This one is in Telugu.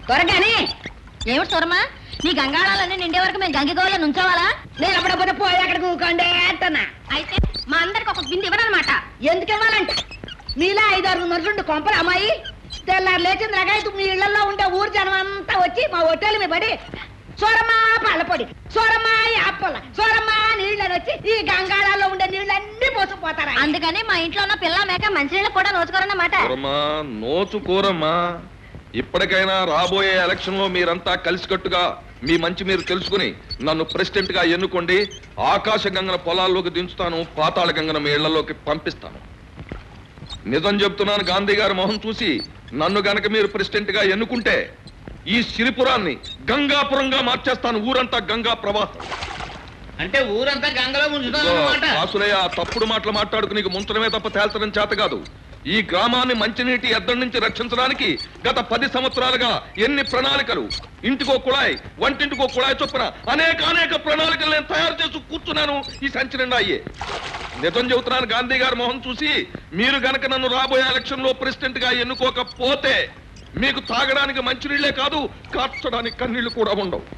త్వరగానే ఏమిటి సూరమ్మా, నీ గంగాళాలన్నీ నిండే వరకు మేము గంగిగోళ్ళ నుంచోవాలా? నేను అప్పుడప్పుడు పోయి అక్కడ కూకండే అంటనా. అయితే మా అందరికి ఒక బింది ఇవ్వనమాట. ఎందుకు ఇవ్వాలంట? నీలా 5-6 నరులుండు కొంపలు అమ్మాయి. తెల్లారు లేచింది రకాయతు మీ ఇళ్లలో ఉండే ఊరు జనం అంతా వచ్చి మా హోటల్ మీద పడి సోరమ్మా పళ్ళపొడి, సోరమ్మా యాపల, సోరమ్మా నీళ్ళని వచ్చి ఈ గంగాళాల్లో ఉండే నీళ్ళన్నీ పోసుకుపోతారా. అందుకని మా ఇంట్లో ఉన్న పిల్ల మేక మంచినీళ్ళు కూడా నోచుకోరన్నమాట. నోచుకోరమ్మా. ఇప్పటికైనా రాబోయే ఎలక్షన్ లో మీరంతా కలిసికట్టుగా మీ మంచి మీరు తెలుసుకుని నన్ను ప్రెసిడెంట్ గా ఎన్నుకోండి. ఆకాశ గంగన పొలాల్లోకి దించుతాను, పాతాళ గంగన మీ ఇళ్లలోకి పంపిస్తాను. నిజం చెప్తున్నాను, గాంధీ గారి మొహం చూసి నన్ను గనక మీరు ప్రెసిడెంట్ గా ఎన్నుకుంటే ఈ సిరిపురాన్ని గంగాపురంగా మార్చేస్తాను. ఊరంతా గంగా ప్రవాహం. అంటే ఊరంతా గంగలో ముంచుతాను. వాసులయ్య, తప్పుడు మాటలు మాట్లాడుకు నీకు ముంచడమే తప్ప తేల్చడం చేత కాదు. ఈ గ్రామాన్ని మంచినీటి ఎద్దడి నుంచి రక్షించడానికి గత 10 సంవత్సరాలుగా ఎన్ని ప్రణాళికలు, ఇంటికో కుళాయి, వంటింటికో కుళాయి చొప్పున అనేక ప్రణాళికలు నేను తయారు చేసి కూర్చున్నాను. ఈ సంచి నిండా అయ్యే. నిజం చెబుతున్నాను, గాంధీ గారి మొహం చూసి మీరు గనక నన్ను రాబోయే ఎలక్షన్ లో ప్రెసిడెంట్ గా ఎన్నుకోకపోతే మీకు తాగడానికి మంచినీళ్లే కాదు, కార్చడానికి కన్నీళ్లు కూడా ఉండవు.